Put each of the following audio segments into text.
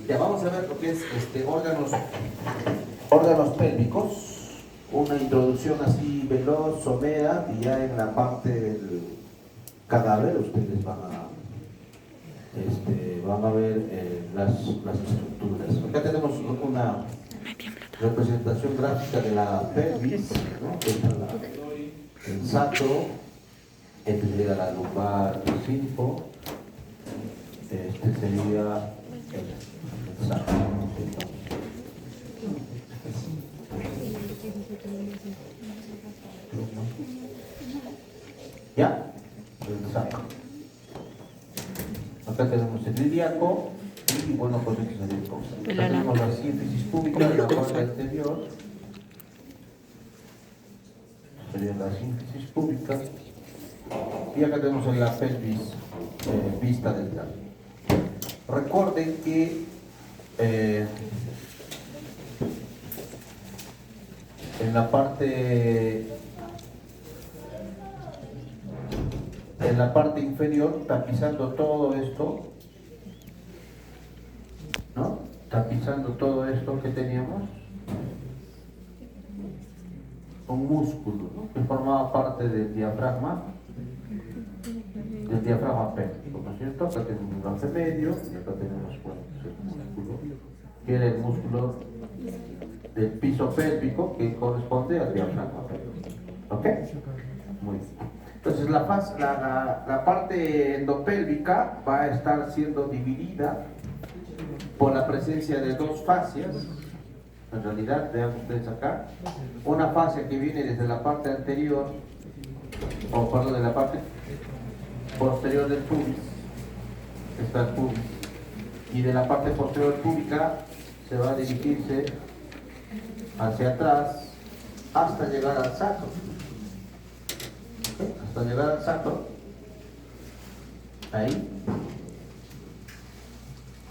Ya vamos a ver lo que es órganos pélvicos. Una introducción así veloz, somera, y ya en la parte del cadáver ustedes van a ver las estructuras. Acá tenemos una representación gráfica de la pelvis, ¿no? Que es el sacro, este sería la lumbar cinco, este sería el sacro. ¿Ya? El sacro. Acá tenemos el ilíaco y bueno, pues este es el cosas. Acá tenemos la sínfisis púbica en la parte anterior. Sería la sínfisis púbica. Y acá tenemos en la pelvis vista delta. Recuerden que en la parte inferior, tapizando todo esto, ¿no? Tapizando todo esto que teníamos, un músculo, ¿no? Que formaba parte del diafragma pélvico, ¿no es cierto? Acá tenemos un brazo medio y acá tenemos, bueno, el músculo, que era el músculo del piso pélvico que corresponde al diafragma pélvico. ¿Ok? Muy bien. Entonces la parte endopélvica va a estar siendo dividida por la presencia de dos fascias. En realidad, vean ustedes acá, una fascia que viene desde la parte anterior, o perdón, de la parte posterior del pubis, está el pubis, y de la parte posterior púbica se va a dirigirse hacia atrás hasta llegar al sacro. Hasta llegar al sacro, ahí,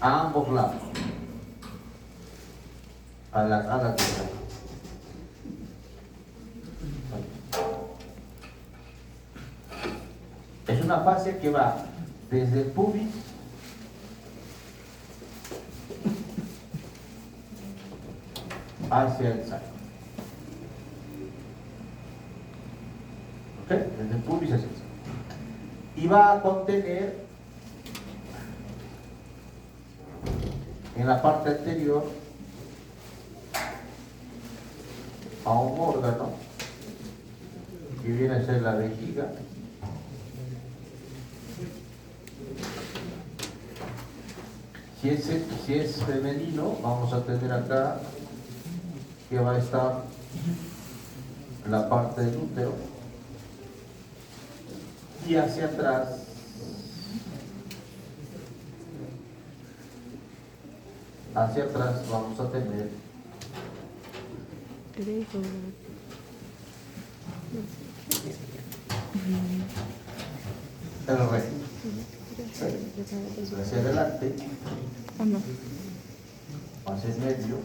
a ambos lados, a las alas del sacro. Es una fascia que va desde el pubis hacia el sacro. ¿Ok? Desde el pubis hacia el sacro. Y va a contener en la parte anterior a un órgano que viene a ser la vejiga. Si es femenino, vamos a tener acá que va a estar la parte del útero, y hacia atrás vamos a tener el recto. Hacia adelante, hacia el medio,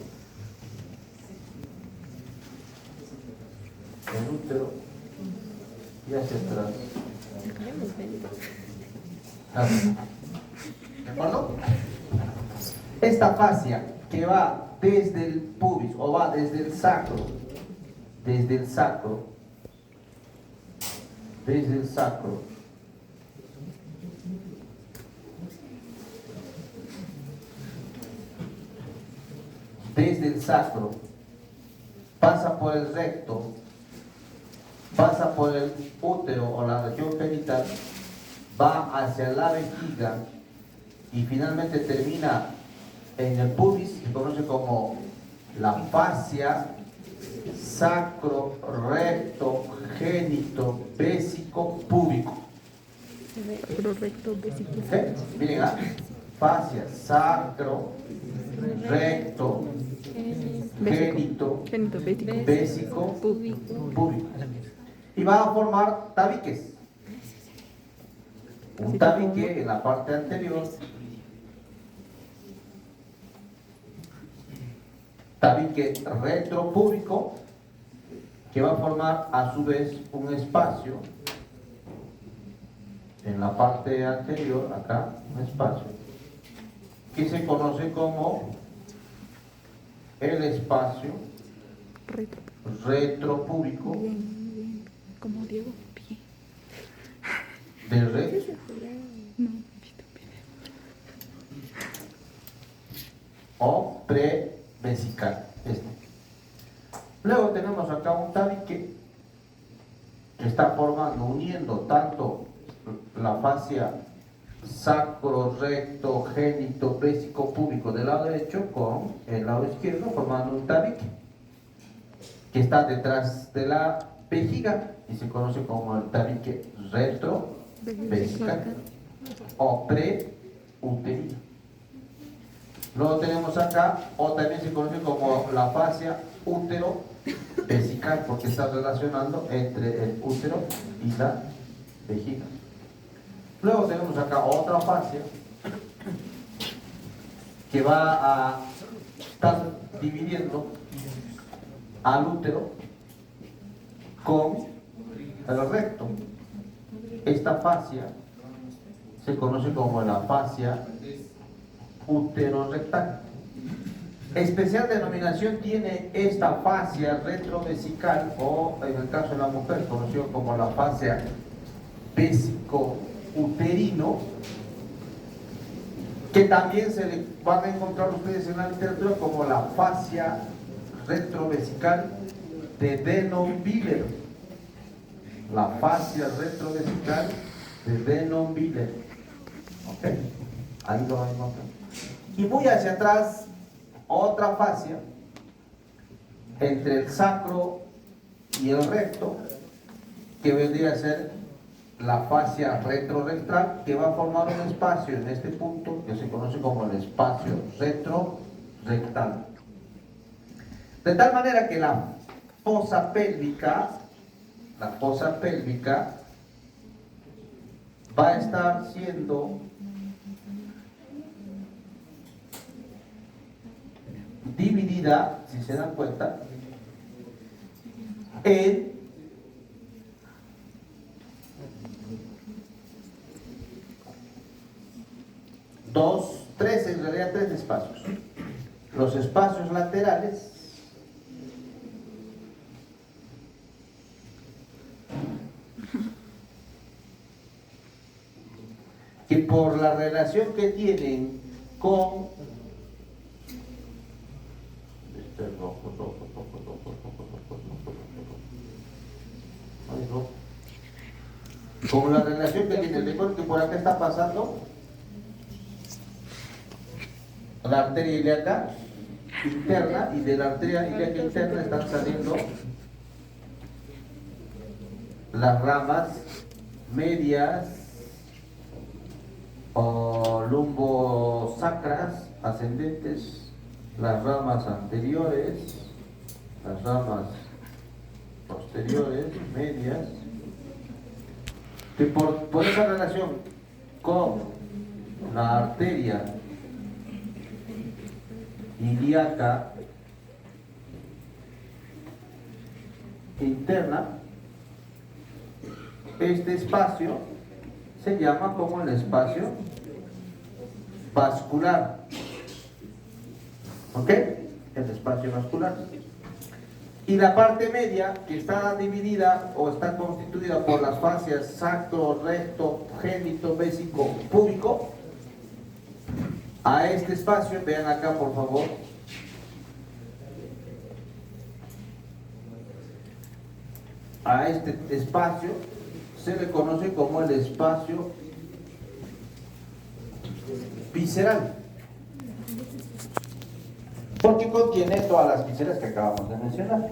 el útero, y hacia atrás. ¿De acuerdo? Esta fascia que va desde el pubis, o va desde el sacro, desde el sacro, pasa por el recto, pasa por el útero o la región genital, va hacia la vejiga y finalmente termina en el pubis, que se conoce como la fascia sacro, recto, génito, bésico, púbico. Sacro, recto, bésico. ¿Okay? Miren, fascia sacro, recto, génito, bésico, púbico. Y va a formar tabiques. Un tabique en la parte anterior, tabique retropúbico, que va a formar a su vez un espacio en la parte anterior, acá, un espacio, que se conoce como el espacio Retro. retropúbico Bien, bien. Como Diego. Bien. del reto No, o prevesical. Luego tenemos acá un tabique que está formando, uniendo tanto la fascia sacro, recto, génito, vésico, púbico del lado derecho con el lado izquierdo, formando un tabique que está detrás de la vejiga y se conoce como el tabique retrovesical o preuterino. Luego tenemos acá, o también se conoce como la fascia útero-vesical, porque está relacionando entre el útero y la vejiga. Luego tenemos acá otra fascia que va a estar dividiendo al útero con el recto. Esta fascia se conoce como la fascia útero-rectal. Especial denominación tiene esta fascia retrovesical, o en el caso de la mujer conocido como la fascia vésico-uterino, que también se le van a encontrar ustedes en la literatura como la fascia retrovesical de Denonviller. La fascia retrovesical de Denonviller. ¿Ok? Ahí lo van a encontrar. Y muy hacia atrás, otra fascia entre el sacro y el recto, que vendría a ser la fascia retrorectal, que va a formar un espacio en este punto que se conoce como el espacio retrorectal. De tal manera que la fosa pélvica va a estar siendo dividida, si se dan cuenta, en en realidad tres espacios. Los espacios laterales, que por la relación que tienen con como la relación que tienen, recuerden que por acá está pasando la arteria ilíaca interna, y de la arteria ilíaca interna están saliendo las ramas medias o lumbosacras ascendentes, las ramas anteriores, las ramas posteriores, medias, que por esa relación con la arteria ilíaca interna, este espacio se llama como el espacio vascular. ¿Ok? El espacio vascular. Y la parte media, que está dividida o está constituida por las fascias sacro, recto, génito, vésico, púbico, a este espacio, vean acá por favor, a este espacio se le conoce como el espacio visceral, porque contiene todas las vísceras que acabamos de mencionar.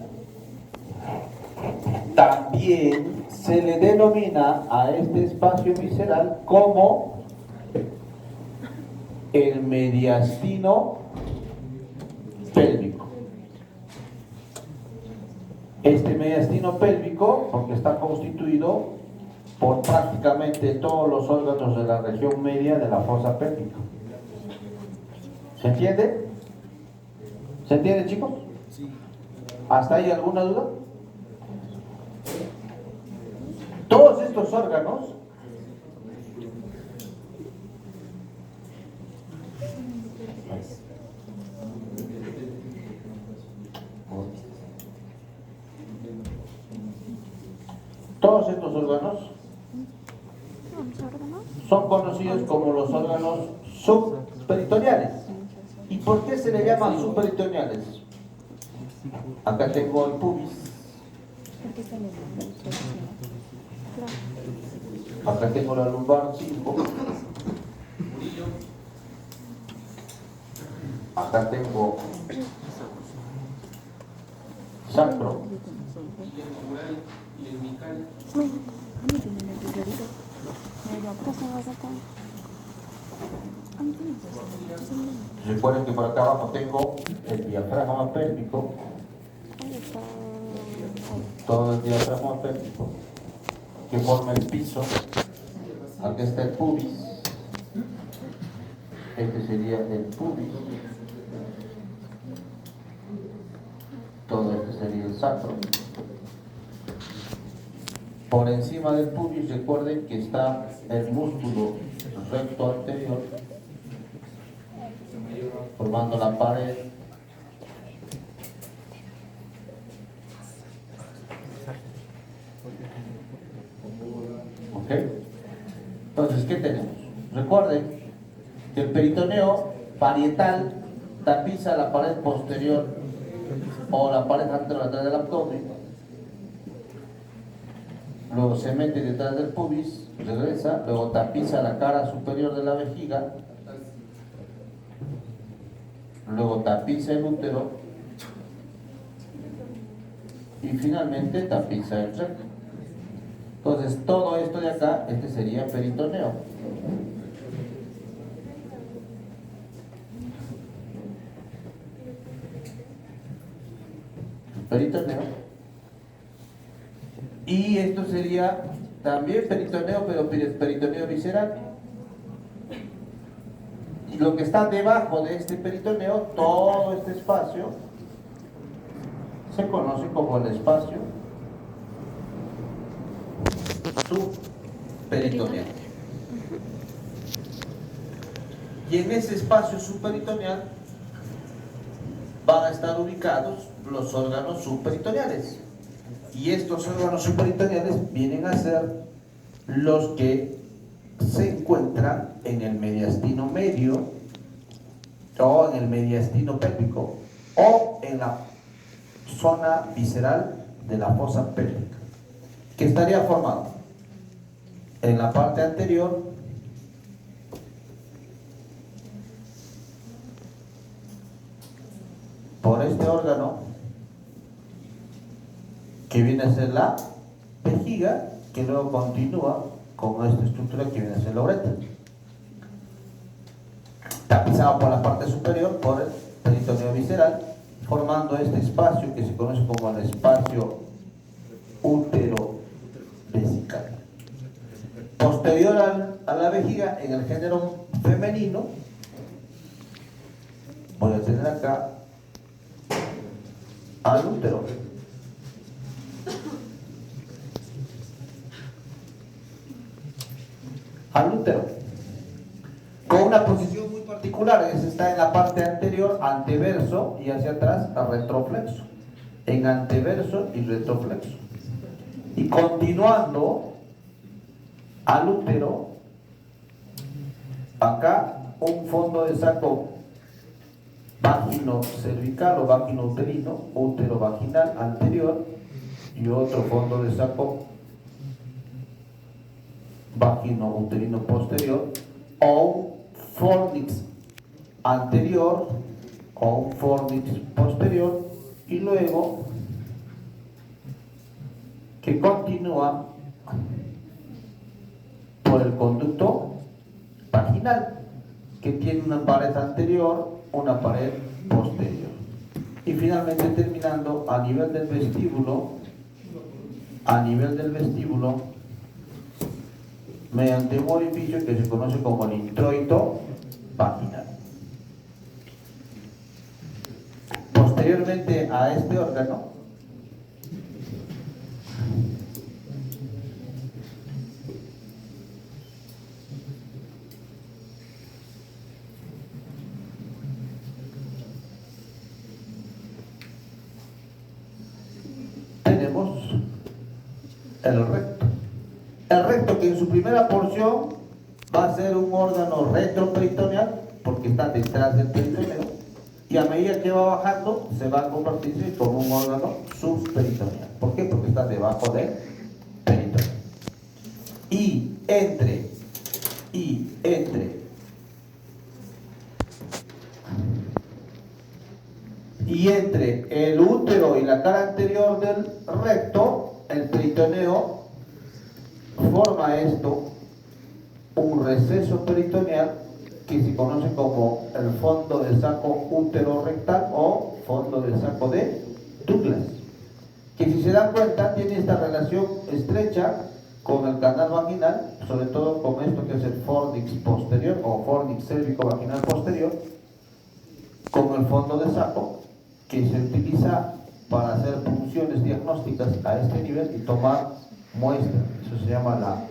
También se le denomina a este espacio visceral como el mediastino pélvico. Este mediastino pélvico, porque está constituido por prácticamente todos los órganos de la región media de la fosa pélvica. ¿Se entiende? ¿Se entiende, chicos? Sí. ¿Hasta ahí alguna duda? Todos estos órganos Todos estos órganos ¿Los órganos? son conocidos como los órganos subperitoneales. ¿Y por qué se le llaman subperitoneales? Acá tengo el pubis, Porque se les da mucho acción. Claro. acá tengo la lumbar 5, acá tengo sacro, recuerden que por acá abajo tengo el diafragma pélvico, todo el diafragma pélvico que forma el piso. Aquí está el pubis, este sería el pubis, todo este sería el sacro. Por encima del pubis recuerden que está el músculo recto anterior formando la pared. ¿Ok? Entonces, ¿qué tenemos? Recuerden que el peritoneo parietal tapiza la pared posterior o la pared anterolateral del abdomen, luego se mete detrás del pubis, regresa, luego tapiza la cara superior de la vejiga, luego tapiza el útero y finalmente tapiza el recto. Entonces todo esto de acá, este sería peritoneo. Peritoneo. Y esto sería también peritoneo, pero peritoneo visceral. Y lo que está debajo de este peritoneo, todo este espacio, se conoce como el espacio subperitoneal. Y en ese espacio subperitoneal van a estar ubicados los órganos subperitoneales. Y estos órganos subperitoneales vienen a ser los que se encuentran en el mediastino medio o en el mediastino pélvico o en la zona visceral de la fosa pélvica, que estaría formado en la parte anterior por este órgano que viene a ser la vejiga, que luego continúa con esta estructura que viene a ser la uretra, tapizado por la parte superior por el peritoneo visceral, formando este espacio que se conoce como el espacio útero-vesical. Posterior a la vejiga, en el género femenino, voy a tener acá al útero. Al útero, con una posición muy particular, que está en la parte anterior, anteverso, y hacia atrás, retroflexo, en anteverso y retroflexo. Y continuando al útero, acá un fondo de saco vagino cervical o vagino uterino, útero vaginal anterior, y otro fondo de saco vagino uterino posterior, o un fornix anterior o un fornix posterior, y luego que continúa por el conducto vaginal, que tiene una pared anterior, una pared posterior, y finalmente terminando a nivel del vestíbulo, mediante un orificio que se conoce como el introito vaginal. Posteriormente a este órgano el recto. El recto, que en su primera porción va a ser un órgano retroperitoneal porque está detrás del peritoneo, y a medida que va bajando se va a convertirse como un órgano subperitoneal. ¿Por qué? Porque está debajo del peritoneo. Y entre el útero y la cara anterior del recto, el peritoneo forma esto un receso peritoneal que se conoce como el fondo del saco útero-rectal o fondo del saco de Douglas, que si se dan cuenta tiene esta relación estrecha con el canal vaginal, sobre todo con esto que es el fornix posterior o fornix cérvico-vaginal posterior, con el fondo de saco, que se utiliza para hacer punciones diagnósticas a este nivel y tomar muestras. Eso se llama la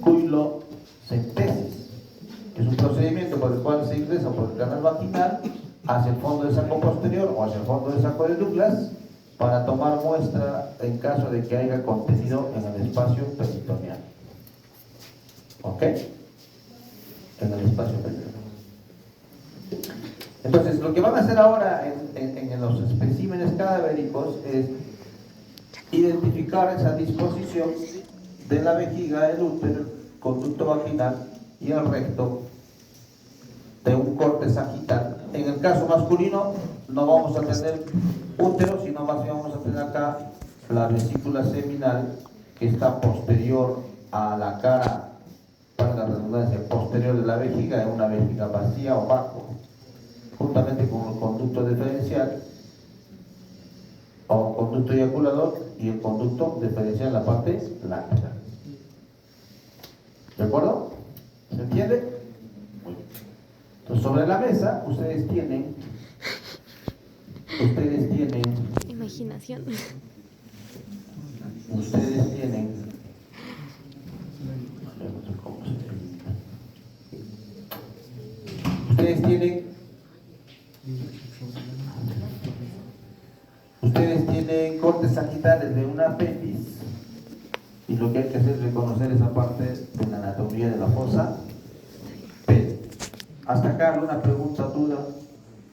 cuilocentesis, que es un procedimiento por el cual se ingresa por el canal vaginal hacia el fondo del saco posterior o hacia el fondo del saco de Douglas para tomar muestra en caso de que haya contenido en el espacio peritoneal. ¿Ok? En el espacio peritoneal. Entonces, lo que van a hacer ahora en los especímenes cadavéricos es identificar esa disposición de la vejiga, el útero, el conducto vaginal y el recto de un corte sagital. En el caso masculino no vamos a tener útero, sino más bien vamos a tener acá la vesícula seminal, que está posterior a la cara, para la redundancia, posterior de la vejiga, en una vejiga vacía o vacuo, juntamente con el conducto diferencial o conducto eyaculador y el conducto diferencial en la parte láctea. ¿De acuerdo? ¿Se entiende? Muy bien. Entonces, sobre la mesa ustedes tienen Imaginación. ustedes tienen cortes sagitales de una apéndice, y lo que hay que hacer es reconocer esa parte de la anatomía de la fosa. Hasta acá, ¿alguna pregunta, duda?